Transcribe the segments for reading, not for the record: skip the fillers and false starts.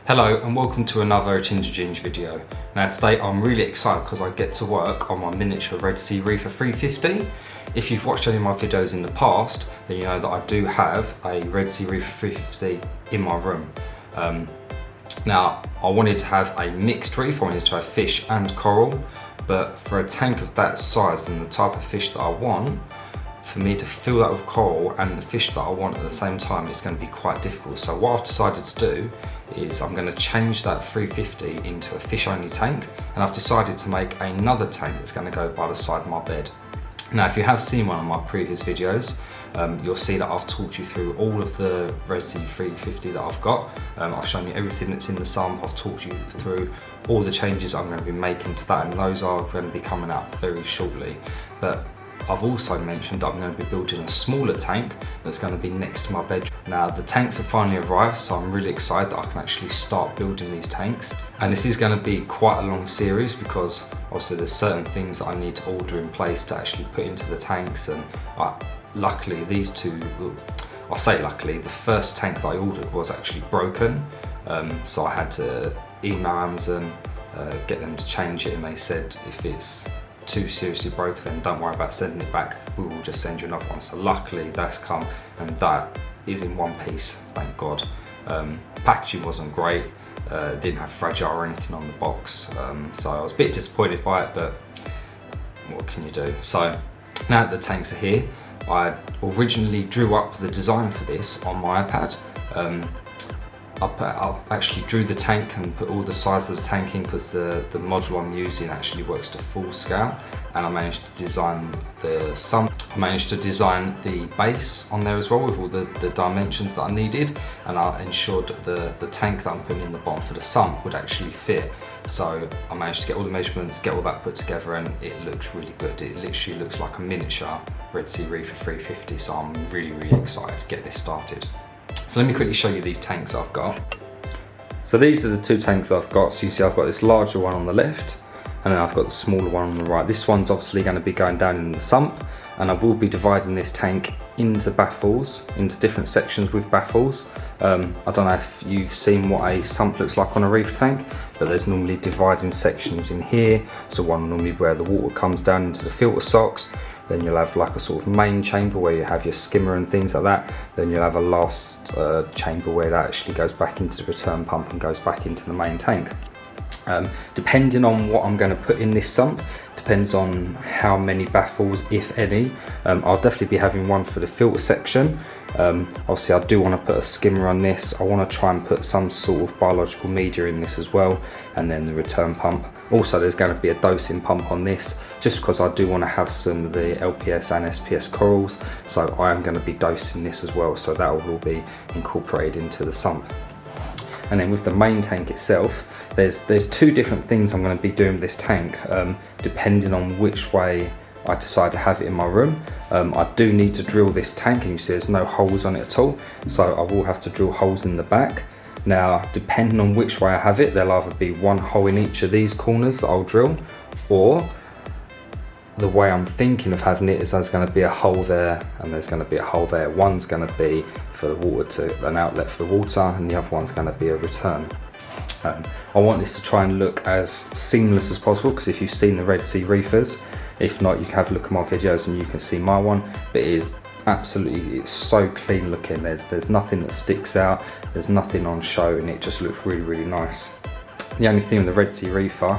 Hello and welcome to another Tinge video. Now today I'm really excited because I get to work on my miniature Red Sea Reefer 350. If you've watched any of my videos in the past, then you know that I do have a Red Sea Reefer 350 in my room. Now I wanted to have a mixed reef, I wanted to have fish and coral, but for a tank of that size and the type of fish that I want, for me to fill that with coral and the fish that I want at the same time, it's going to be quite difficult. So what I've decided to do is I'm going to change that 350 into a fish only tank, and I've decided to make another tank that's going to go by the side of my bed. Now if you have seen one of my previous videos, you'll see that I've talked you through all of the Red Sea 350 that I've got. I've shown you everything that's in the sump. I've talked you through all the changes I'm going to be making to that, and those are going to be coming out very shortly. But I've also mentioned that I'm going to be building a smaller tank that's going to be next to my bedroom. Now the tanks have finally arrived, so I'm really excited that I can actually start building these tanks. And this is going to be quite a long series because obviously there's certain things that I need to order in place to actually put into the tanks, and luckily these two, I say luckily, the first tank that I ordered was actually broken, so I had to email Amazon, get them to change it, and they said if it's too seriously broken, then don't worry about sending it back, we will just send you another one. So luckily that's come, and that is in one piece, thank God. Packaging wasn't great, didn't have fragile or anything on the box, so I was a bit disappointed by it, but what can you do? So now that the tanks are here, I originally drew up the design for this on my iPad. I actually drew the tank and put all the size of the tank in because the module I'm using actually works to full scale, and I managed to design the sump. I managed to design the base on there as well with all the dimensions that I needed, and I ensured that the tank that I'm putting in the bottom for the sump would actually fit. So I managed to get all the measurements, get all that put together, and it looks really good. It literally looks like a miniature Red Sea Reefer 350, so I'm really excited to get this started. So let me quickly show you these tanks I've got. So these are the two tanks I've got. So you see I've got this larger one on the left, and then I've got the smaller one on the right. This one's obviously going to be going down in the sump, and I will be dividing this tank into baffles, into different sections with baffles. I don't know if you've seen what a sump looks like on a reef tank, but there's normally dividing sections in here. So one normally where the water comes down into the filter socks. Then you'll have like a sort of main chamber where you have your skimmer and things like that. Then you'll have a last chamber where that actually goes back into the return pump and goes back into the main tank. Depending on what I'm going to put in this sump, depends on how many baffles, if any. I'll definitely be having one for the filter section. Obviously I do want to put a skimmer on this. I want to try and put some sort of biological media in this as well, and then the return pump. Also there's going to be a dosing pump on this, just because I do want to have some of the LPS and SPS corals, so I am going to be dosing this as well, so that will all be incorporated into the sump. And then with the main tank itself, there's two different things I'm going to be doing with this tank, depending on which way I decide to have it in my room. I do need to drill this tank, and you see there's no holes on it at all, so I will have to drill holes in the back. Now depending on which way I have it, there'll either be one hole in each of these corners that I'll drill, or the way I'm thinking of having it is there's going to be a hole there and there's going to be a hole there. One's going to be for the water, an outlet for the water, and the other one's going to be a return. I want this to try and look as seamless as possible, because if you've seen the Red Sea Reefers, if not you can have a look at my videos and you can see my one, but it is absolutely, it's so clean looking. There's nothing that sticks out, there's nothing on show, and it just looks really nice. The only thing with the Red Sea Reefer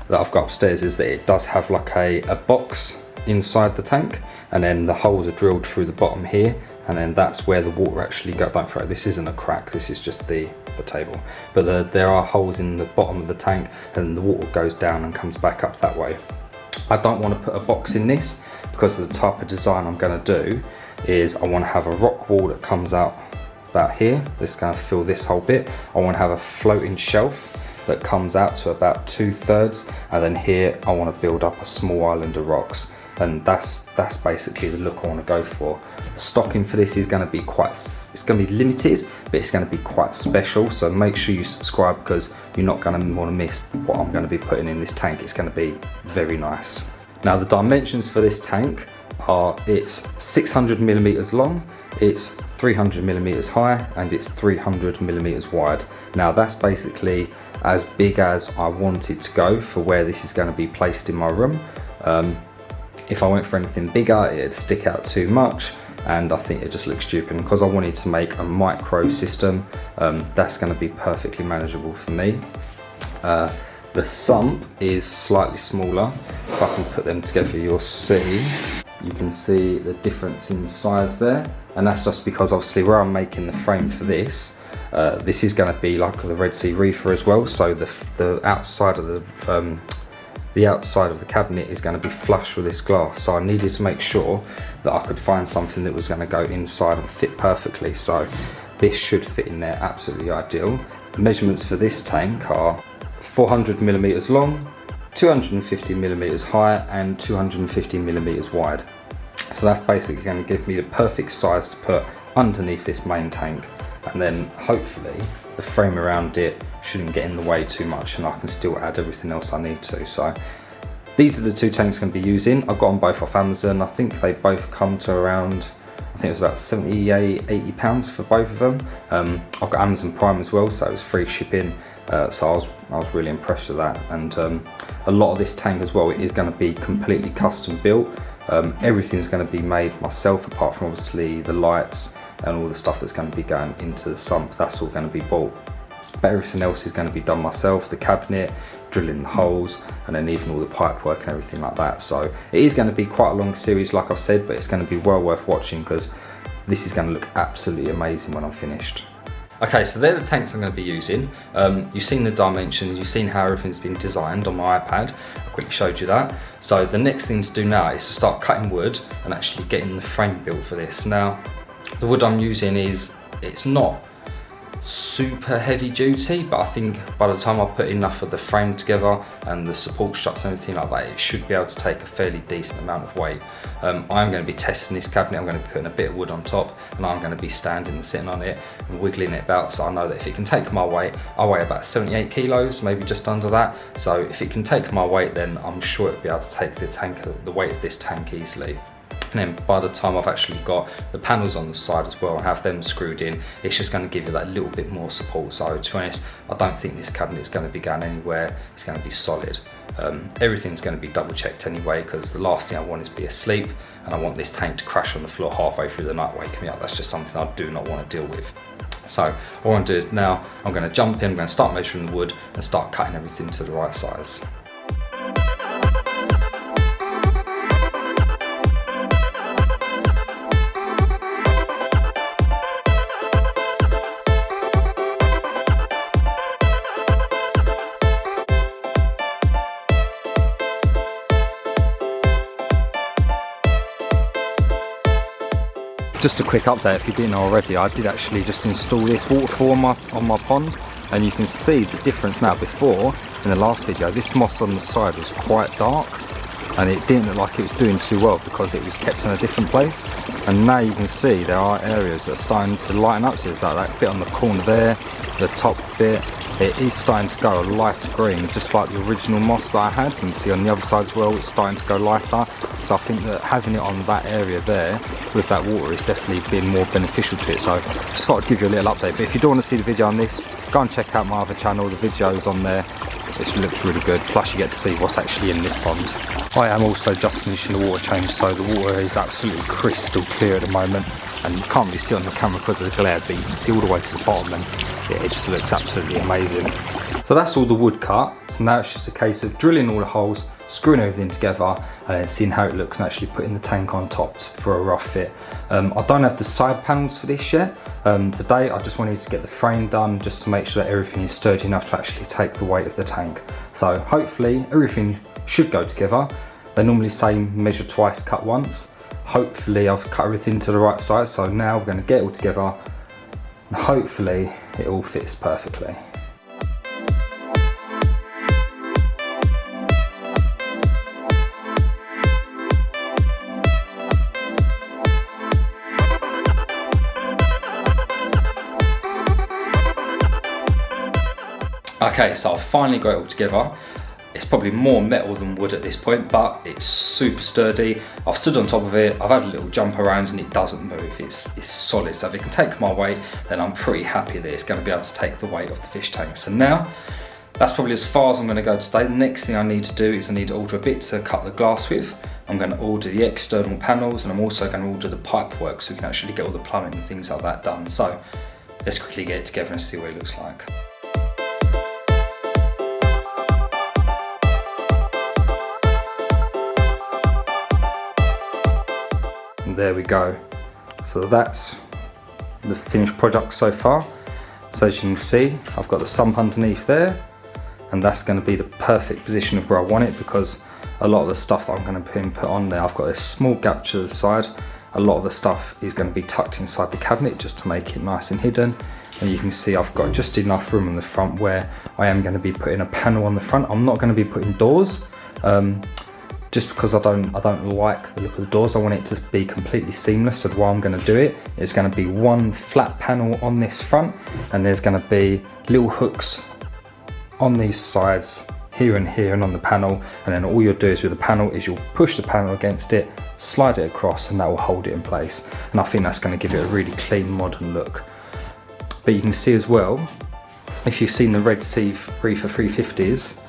that I've got upstairs is that it does have like a box inside the tank, and then the holes are drilled through the bottom here, and then that's where the water actually goes. Don't forget, this isn't a crack, this is just the table, but there are holes in the bottom of the tank, and the water goes down and comes back up that way. I don't want to put a box in this because of the type of design I'm going to do. Is I want to have a rock wall that comes out about here, this is going to fill this whole bit. I want to have a floating shelf that comes out to about 2/3, and then here I want to build up a small island of rocks, and that's basically the look I want to go for. The stocking for this is going to be it's going to be limited, but it's going to be quite special, so make sure you subscribe because you're not going to want to miss what I'm going to be putting in this tank. It's going to be very nice. Now the dimensions for this tank are, it's 600 millimeters long, it's 300 millimeters high, and it's 300 millimeters wide. Now that's basically as big as I want it to go for where this is going to be placed in my room. If I went for anything bigger, it'd stick out too much, and I think it just looks stupid. Because I wanted to make a micro system, that's going to be perfectly manageable for me. The sump is slightly smaller. If I can put them together, you'll see. You can see the difference in size there, and that's just because obviously where I'm making the frame for this, this is going to be like the Red Sea Reefer as well. So the outside of the cabinet is going to be flush with this glass. So I needed to make sure that I could find something that was going to go inside and fit perfectly. So this should fit in there absolutely ideal. The measurements for this tank are 400 millimeters long, 250 millimeters high, and 250 millimeters wide. So that's basically going to give me the perfect size to put underneath this main tank, and then hopefully the frame around it shouldn't get in the way too much, and I can still add everything else I need to. So these are the two tanks I'm going to be using. I've got them both off Amazon. I think they both come to around, I think it was about 78, 80 pounds for both of them. I've got Amazon Prime as well, so it was free shipping. So I was really impressed with that. And a lot of this tank as well, it is going to be completely custom built. Everything's going to be made myself, apart from obviously the lights and all the stuff that's going to be going into the sump. That's all going to be bought. But everything else is going to be done myself. The cabinet, drilling the holes, and then even all the pipe work and everything like that. So it is going to be quite a long series, like I've said, but it's going to be well worth watching because this is going to look absolutely amazing when I'm finished. Okay, so they're the tanks I'm going to be using. You've seen the dimensions, you've seen how everything's been designed on my iPad. I quickly showed you that. So the next thing to do now is to start cutting wood and actually getting the frame built for this. Now, the wood I'm using it's not super heavy duty, but I think by the time I put enough of the frame together and the support struts and everything like that, it should be able to take a fairly decent amount of weight. I'm going to be testing this cabinet. I'm going to be putting a bit of wood on top, and I'm going to be standing and sitting on it and wiggling it about, so I know that if it can take my weight, I weigh about 78 kilos, maybe just under that. So if it can take my weight, then I'm sure it'll be able to take the weight of this tank easily. And then by the time I've actually got the panels on the side as well and have them screwed in, it's just going to give you that little bit more support. So to be honest, I don't think this cabinet is going to be going anywhere. It's going to be solid. Everything's going to be double checked anyway, because the last thing I want is to be asleep and I want this tank to crash on the floor halfway through the night waking me up. That's just something I do not want to deal with. So what I want to do is now I'm going to jump in, I'm going to start measuring the wood and start cutting everything to the right size. Just a quick update, if you didn't know already, I did actually just install this waterfall on my pond, and you can see the difference now. Before, in the last video, this moss on the side was quite dark and it didn't look like it was doing too well because it was kept in a different place, and now you can see there are areas that are starting to lighten up. So there's like that bit on the corner there, the top bit, it is starting to go a lighter green, just like the original moss that I had. And you can see on the other side as well, it's starting to go lighter. So I think that having it on that area there with that water is definitely been more beneficial to it. So just thought I'd give you a little update. But if you do want to see the video on this, go and check out my other channel. The video's on there. It looks really good. Plus you get to see what's actually in this pond. I am also just finishing the water change, so the water is absolutely crystal clear at the moment. And you can't really see it on the camera because of the glare, but you can see all the way to the bottom, and yeah, it just looks absolutely amazing. So that's all the wood cut. So now it's just a case of drilling all the holes, screwing everything together, and then seeing how it looks and actually putting the tank on top for a rough fit. I don't have the side panels for this yet. Today I just wanted to get the frame done just to make sure that everything is sturdy enough to actually take the weight of the tank. So hopefully everything should go together. They normally say measure twice, cut once. Hopefully I've cut everything to the right size, so now we're going to get it all together and hopefully it all fits perfectly. Okay, so I've finally got it all together. It's probably more metal than wood at this point, but it's super sturdy. I've stood on top of it, I've had a little jump around and it doesn't move, it's solid. So if it can take my weight, then I'm pretty happy that it's going to be able to take the weight of the fish tank. So now, that's probably as far as I'm going to go today. The next thing I need to do is I need to order a bit to cut the glass with. I'm going to order the external panels, and I'm also going to order the pipe work so we can actually get all the plumbing and things like that done. So let's quickly get it together and see what it looks like. And there we go. So that's the finished product so far. So as you can see, I've got the sump underneath there, and that's going to be the perfect position of where I want it, because a lot of the stuff that I'm going to put on there, I've got this small gap to the side. A lot of the stuff is going to be tucked inside the cabinet just to make it nice and hidden. And you can see I've got just enough room on the front where I am going to be putting a panel on the front. I'm not going to be putting doors, just because I don't like the look of the doors. I want it to be completely seamless. So the way I'm going to do it is going to be one flat panel on this front, and there's going to be little hooks on these sides here and on the panel, and then all you'll do is with the panel is you'll push the panel against it, slide it across, and that will hold it in place. And I think that's going to give it a really clean, modern look. But you can see as well, if you've seen the Red Sea Reefer 350s,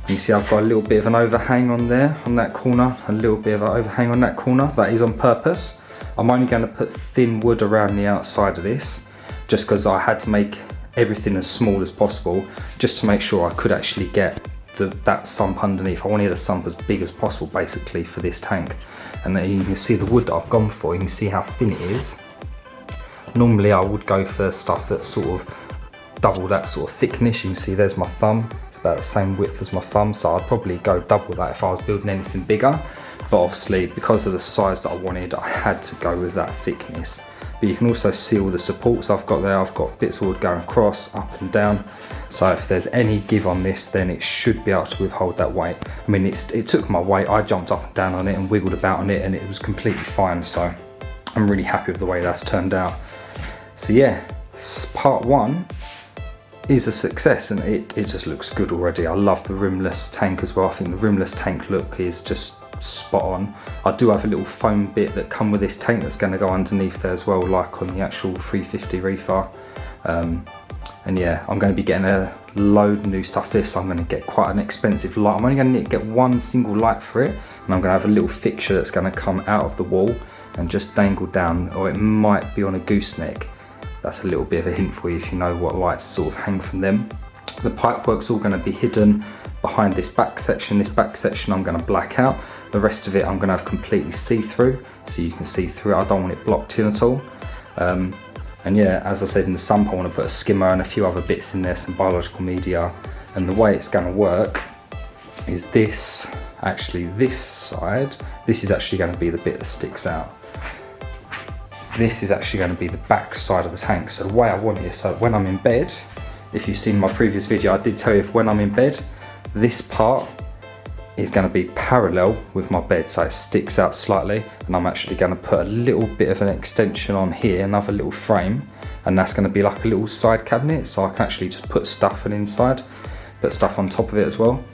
you see I've got a little bit of an overhang on there, on that corner, a little bit of an overhang on that corner. That is on purpose. I'm only going to put thin wood around the outside of this, just because I had to make everything as small as possible, just to make sure I could actually get that sump underneath. I wanted a sump as big as possible basically for this tank. And then you can see the wood that I've gone for, you can see how thin it is. Normally I would go for stuff that's sort of double that sort of thickness. You can see there's my thumb, it's about the same width as my thumb, so I'd probably go double that if I was building anything bigger. But obviously because of the size that I wanted, I had to go with that thickness. But you can also see all the supports I've got there. I've got bits of wood going across, up and down. So if there's any give on this, then it should be able to withhold that weight. I mean, it took my weight. I jumped up and down on it and wiggled about on it, and it was completely fine. So I'm really happy with the way that's turned out. So yeah, part one is a success, and it just looks good already. I love the rimless tank as well. I think the rimless tank look is just spot on. I do have a little foam bit that come with this tank that's going to go underneath there as well, like on the actual 350 Reefer. And yeah, I'm going to be getting a load of new stuff for this. I'm going to get quite an expensive light. I'm only going to need to get one single light for it, and I'm going to have a little fixture that's going to come out of the wall and just dangle down, or it might be on a gooseneck. That's a little bit of a hint for you if you know what lights sort of hang from them. The pipework's all going to be hidden behind this back section. This back section I'm going to black out. The rest of it I'm going to have completely see-through, so you can see through it. I don't want it blocked in at all. And yeah, as I said in the sump, I want to put a skimmer and a few other bits in there, some biological media. And the way it's going to work is this, actually this side, this is actually going to be the bit that sticks out. This is actually going to be the back side of the tank. So the way I want it is, so when I'm in bed, if you've seen my previous video, I did tell you when I'm in bed, this part is going to be parallel with my bed, so it sticks out slightly, and I'm actually going to put a little bit of an extension on here, another little frame, and that's going to be like a little side cabinet, so I can actually just put stuff on inside, put stuff on top of it as well,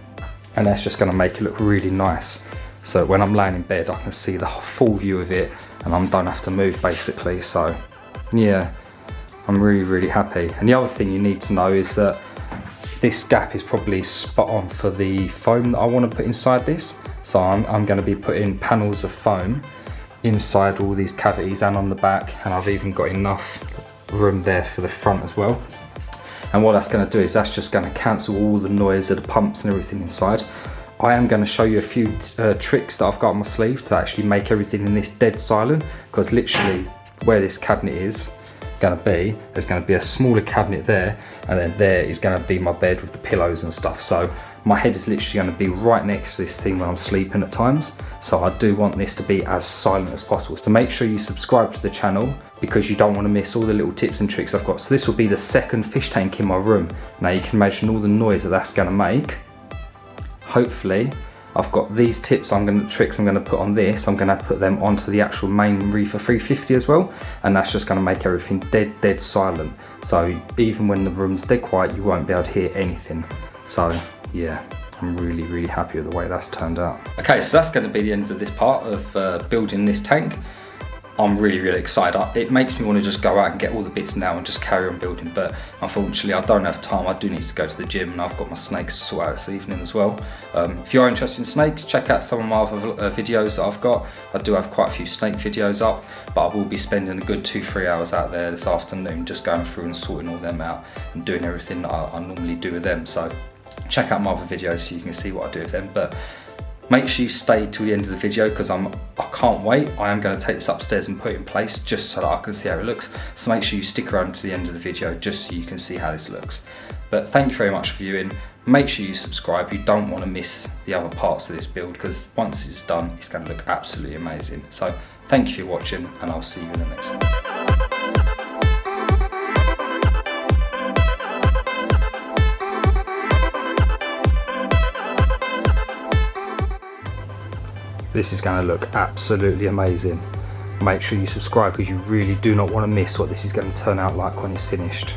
and that's just going to make it look really nice. So when I'm laying in bed, I can see the full view of it, and I don't have to move basically. So yeah, I'm really happy. And the other thing you need to know is that this gap is probably spot on for the foam that I want to put inside this. So I'm going to be putting panels of foam inside all these cavities and on the back, and I've even got enough room there for the front as well. And what that's going to do is that's just going to cancel all the noise of the pumps and everything inside. I am going to show you a few tricks that I've got on my sleeve to actually make everything in this dead silent, because literally where this cabinet is going to be, there's going to be a smaller cabinet there, and then there is going to be my bed with the pillows and stuff. So my head is literally going to be right next to this thing when I'm sleeping at times. So I do want this to be as silent as possible. So make sure you subscribe to the channel, because you don't want to miss all the little tips and tricks I've got. So this will be the second fish tank in my room. Now you can imagine all the noise that that's going to make. Hopefully I've got these tricks I'm going to put on this. I'm going to put them onto the actual main Reefer 350 as well, and that's just going to make everything dead silent. So even when the room's dead quiet, you won't be able to hear anything. So yeah, I'm really happy with the way that's turned out. Okay, so that's going to be the end of this part of building this tank. I'm really excited. It makes me want to just go out and get all the bits now and just carry on building, but unfortunately I don't have time. I do need to go to the gym, and I've got my snakes to sort out this evening as well. If you are interested in snakes, check out some of my other videos that I've got. I do have quite a few snake videos up, but I will be spending a good 2-3 hours out there this afternoon just going through and sorting all them out and doing everything that I normally do with them. So check out my other videos so you can see what I do with them. But make sure you stay till the end of the video, because I can't wait. I am going to take this upstairs and put it in place just so that I can see how it looks. So make sure you stick around to the end of the video just so you can see how this looks. But thank you very much for viewing. Make sure you subscribe. You don't want to miss the other parts of this build, because once it's done, it's going to look absolutely amazing. So thank you for watching, and I'll see you in the next one. This is going to look absolutely amazing. Make sure you subscribe, because you really do not want to miss what this is going to turn out like when it's finished.